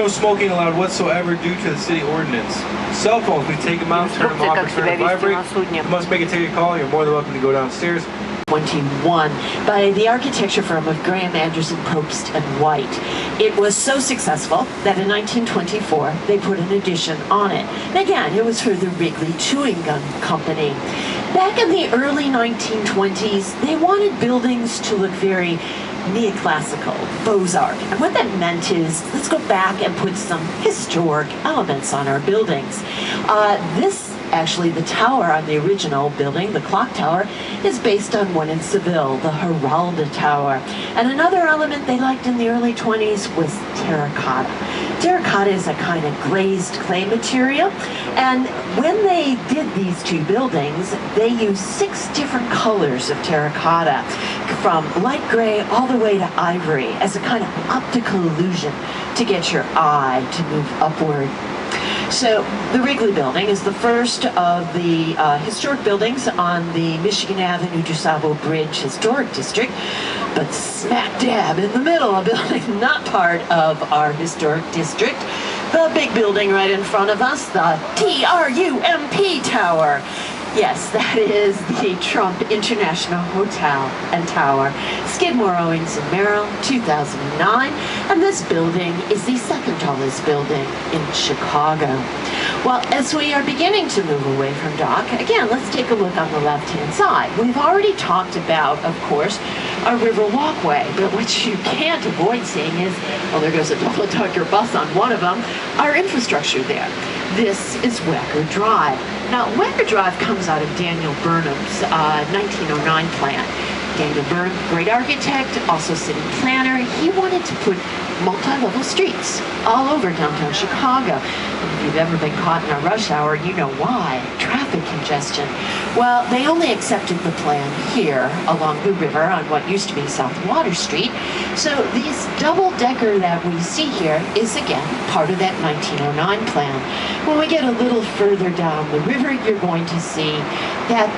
smoking allowed whatsoever due to the city ordinance. Cell phones, we take them out, turn them off, or turn them vibrate. You must make a ticket call. You're more than welcome to go downstairs. 21 by the architecture firm of Graham, Anderson, Probst and White. It was so successful that in 1924 they put an addition on it. And again, it was for the Wrigley Chewing Gum Company. Back in the early 1920s, they wanted buildings to look very neoclassical, Beaux-Art. And what that meant is, let's go back and put some historic elements on our buildings. Actually, the tower on the original building, the clock tower, is based on one in Seville, the Giralda Tower. And another element they liked in the early 20s was terracotta. Terracotta is a kind of glazed clay material, and when they did these two buildings, they used 6 different colors of terracotta, from light gray all the way to ivory, as a kind of optical illusion to get your eye to move upward. So the Wrigley Building is the first of the historic buildings on the Michigan Avenue DuSable Bridge Historic District, but smack dab in the middle of building not part of our historic district. The big building right in front of us, the TRUMP Tower. Yes, that is the Trump International Hotel and Tower, Skidmore, Owings and Merrill, 2009. And this building is the second tallest building in Chicago. Well, as we are beginning to move away from dock, again, let's take a look on the left-hand side. We've already talked about, of course, our river walkway, but what you can't avoid seeing is, well, there goes a double-decker bus on one of them, our infrastructure there. This is Wecker Drive. Now, Wecker Drive comes out of Daniel Burnham's 1909 plan. Daniel Burnham, great architect, also city planner. He wanted to put multi-level streets all over downtown Chicago. And if you've ever been caught in a rush hour, you know why. Traffic congestion. Well, they only accepted the plan here along the river on what used to be South Water Street. So this double-decker that we see here is, again, part of that 1909 plan. When we get a little further down the river, you're going to see that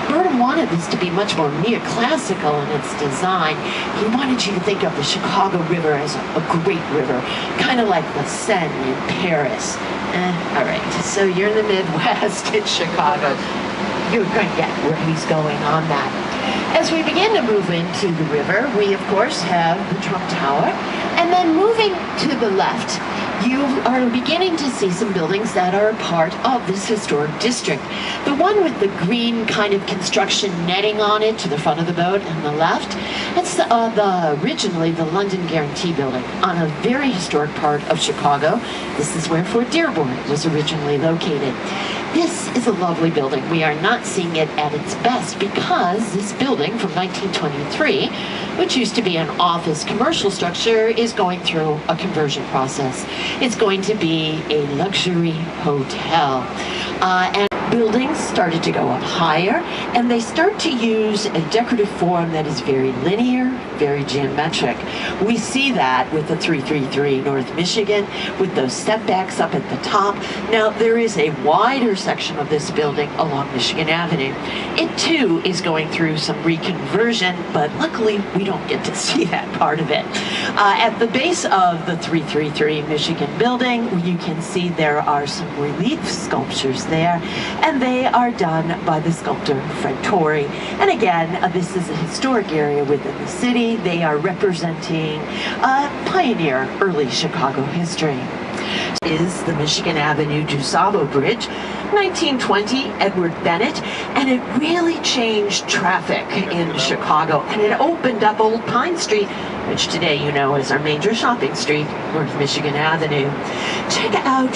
Burnham wanted this to be much more neoclassical in its design. He wanted you to think of the Chicago River as a great river, kind of like the Seine in Paris. All right, so you're in the Midwest in Chicago. You're going to get where he's going on that. As we begin to move into the river, we of course have the Trump Tower, and then moving to the left, you are beginning to see some buildings that are a part of this historic district. The one with the green kind of construction netting on it to the front of the boat on the left, it's originally the London Guarantee Building on a very historic part of Chicago. This is where Fort Dearborn was originally located. This is a lovely building. We are not seeing it at its best because this building from 1923, which used to be an office commercial structure, is going through a conversion process. It's going to be a luxury hotel. And buildings started to go up higher, and they start to use a decorative form that is very linear, very geometric. We see that with the 333 North Michigan, with those setbacks up at the top. Now, there is a wider section of this building along Michigan Avenue. It, too, is going through some reconversion, but luckily, we don't get to see that part of it. At the base of the 333 Michigan building, you can see there are some relief sculptures there, and they are done by the sculptor Fred Torrey. And again, this is a historic area within the city. They are representing pioneer early Chicago history. Is the Michigan Avenue DuSable Bridge, 1920, Edward Bennett, and it really changed traffic in Chicago, and it opened up Old Pine Street, which today you know is our major shopping street, North Michigan Avenue. Check out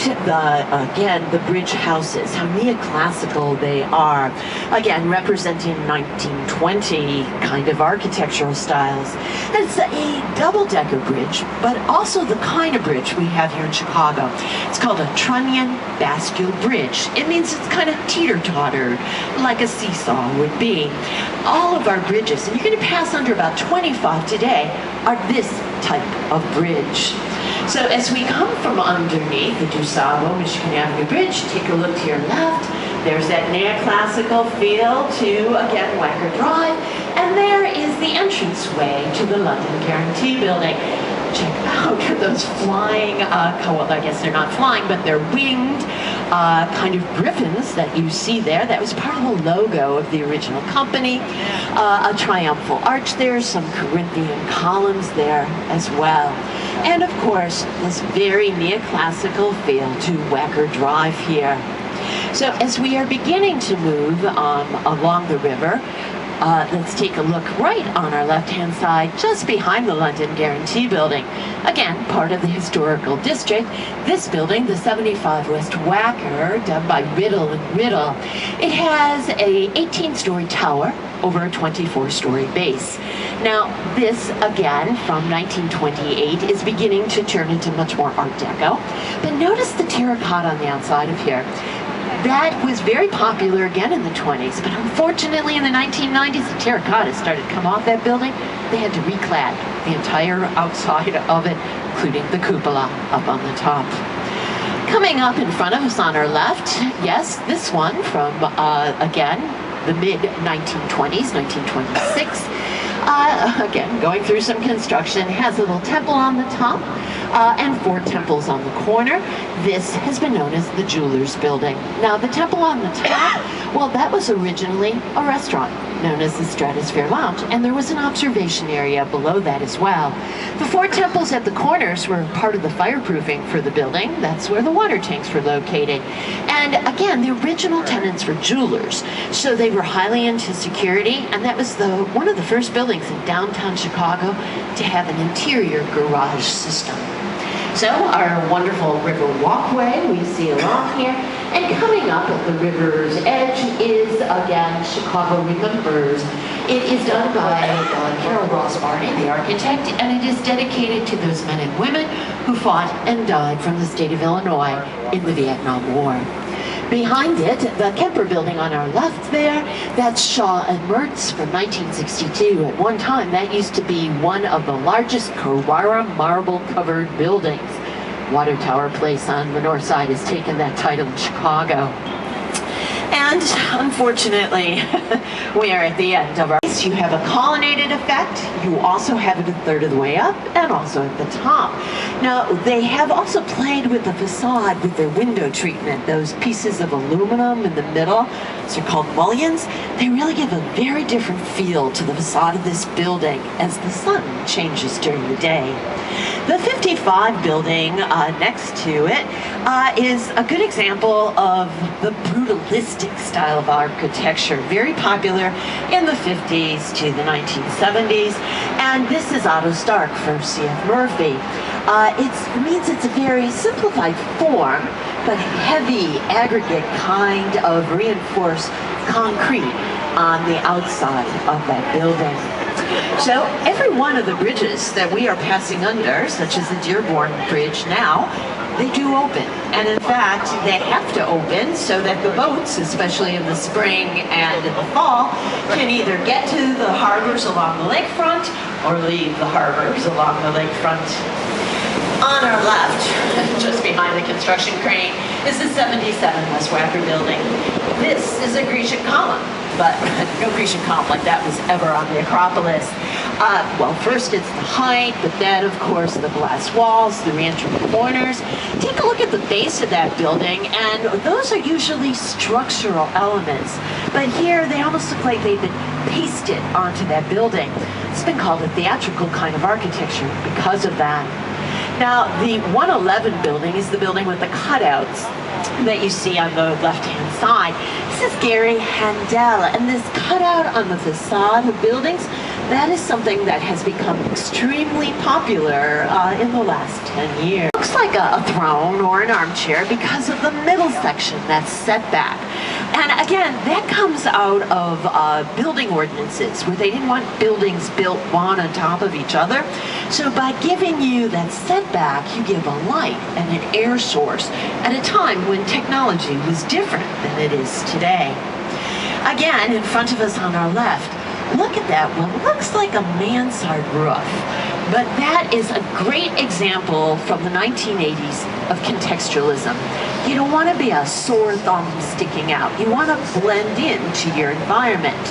the bridge houses, how neoclassical they are. Again, representing 1920 kind of architectural styles. It's a double-decker bridge, but also the kind of bridge we have here in Chicago. It's called a trunnion bascule bridge. It means it's kind of teeter-tottered, like a seesaw would be. All of our bridges, and you're going to pass under about 25 today, are this type of bridge. So as we come from underneath the DuSable Michigan Avenue Bridge, take a look to your left. There's that neoclassical feel to, again, Wecker Drive. And there is the entranceway to the London Guarantee Building. check out those flying, well, I guess they're not flying, but they're winged kind of griffins that you see there. That was part of the logo of the original company. A triumphal arch there, some Corinthian columns there as well. And of course, this very neoclassical feel to Wacker Drive here. So as we are beginning to move along the river, let's take a look right on our left-hand side, just behind the London Guarantee Building. Again, part of the historical district. This building, the 75 West Wacker, done by Riddle and Riddle, it has a 18-story tower over a 24-story base. Now, this, again, from 1928, is beginning to turn into much more Art Deco. But notice the terracotta on the outside of here. That was very popular again in the 20s, but unfortunately in the 1990s, the terracotta started to come off that building. They had to reclad the entire outside of it, including the cupola up on the top. Coming up in front of us on our left, yes, this one from, again, the mid-1920s, 1926. Again, going through some construction, has a little temple on the top and 4 temples on the corner. This has been known as the Jeweler's Building. Now, the temple on the top, well, that was originally a restaurant known as the Stratosphere Lounge, and there was an observation area below that as well. The 4 temples at the corners were part of the fireproofing for the building. That's where the water tanks were located. And again, the original tenants were jewelers, so they were highly into security, and that was one of the first buildings in downtown Chicago to have an interior garage system. So our wonderful river walkway we see along here, and coming up at the river's edge is, again, Chicago Remembers. It is done by Carol Ross Marty, the architect, and it is dedicated to those men and women who fought and died from the state of Illinois in the Vietnam War. Behind it, the Kemper building on our left there, that's Shaw and Mertz from 1962. At one time, that used to be one of the largest Carrara marble-covered buildings. Water Tower Place on the north side has taken that title in Chicago. And unfortunately, we are at the end of our piece. You have a colonnaded effect. You also have it a third of the way up and also at the top. Now, they have also played with the facade with their window treatment. Those pieces of aluminum in the middle, those are called mullions. They really give a very different feel to the facade of this building as the sun changes during the day. The 55 building next to it is a good example of the brutalistic style of architecture, very popular in the 50s to the 1970s. And this is Otto Stark from C.F. Murphy. It means it's a very simplified form, but heavy aggregate kind of reinforced concrete on the outside of that building. So every one of the bridges that we are passing under, such as the Dearborn Bridge now, they do open. And in fact, they have to open so that the boats, especially in the spring and in the fall, can either get to the harbors along the lakefront or leave the harbors along the lakefront. On our left, just behind the construction crane, is the 77 West Wacker building. This is a Grecian column, but no Grecian column like that was ever on the Acropolis. Well, first it's the height, but then, of course, the glass walls, the re-entry corners. Take a look at the base of that building, and those are usually structural elements. But here, they almost look like they've been pasted onto that building. It's been called a theatrical kind of architecture because of that. Now, the 111 building is the building with the cutouts that you see on the left-hand side. This is Gary Handel, and this cutout on the facade of buildings, that is something that has become extremely popular in the last 10 years. It looks like a throne or an armchair because of the middle section that's set back. And again, that comes out of building ordinances where they didn't want buildings built one on top of each other. So by giving you that setback, you give a light and an air source at a time when technology was different than it is today. Again, in front of us on our left, look at that one. Looks like a mansard roof. But that is a great example from the 1980s of contextualism. You don't want to be a sore thumb sticking out. You want to blend into your environment.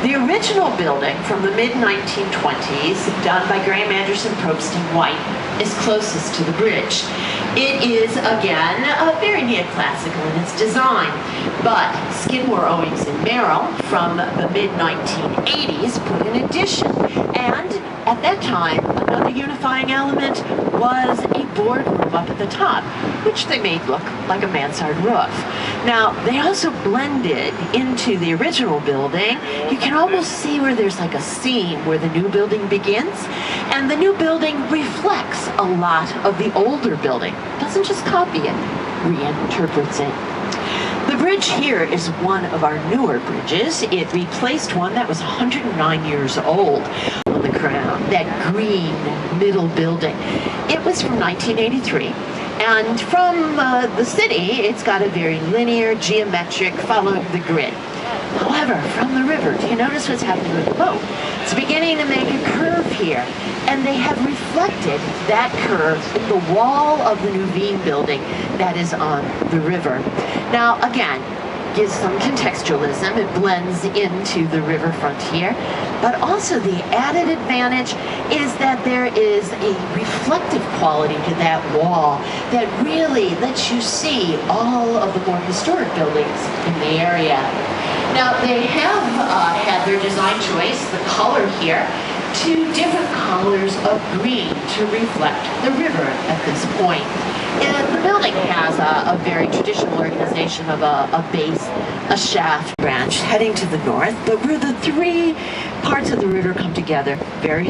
The original building from the mid-1920s, done by Graham Anderson Probst in white, is closest to the bridge. It is, again, very neoclassical in its design, but Skidmore, Owings & Merrill from the mid-1980s put an addition, and at that time, another unifying element was a boardroom up at the top, which they made look like a mansard roof. Now, they also blended into the original building. You can almost see where there's like a seam where the new building begins, and the new building reflects a lot of the older building. It doesn't just copy it, reinterprets it. The bridge here is one of our newer bridges. It replaced one that was 109 years old on the crown, that green middle building. It was from 1983. And from the city, it's got a very linear, geometric, following the grid. However, from the river, do you notice what's happening with the boat? It's beginning to make a curve here, and they have reflected that curve in the wall of the new Veen building that is on the river. Now, again, gives some contextualism. It blends into the riverfront here, but also the added advantage is that there is a reflective quality to that wall that really lets you see all of the more historic buildings in the area. Now, they have had their design choice, the color here, two different colors of green to reflect the river at this point. And the building has a very traditional organization of a base, a shaft branch heading to the north, but where the three parts of the river come together, very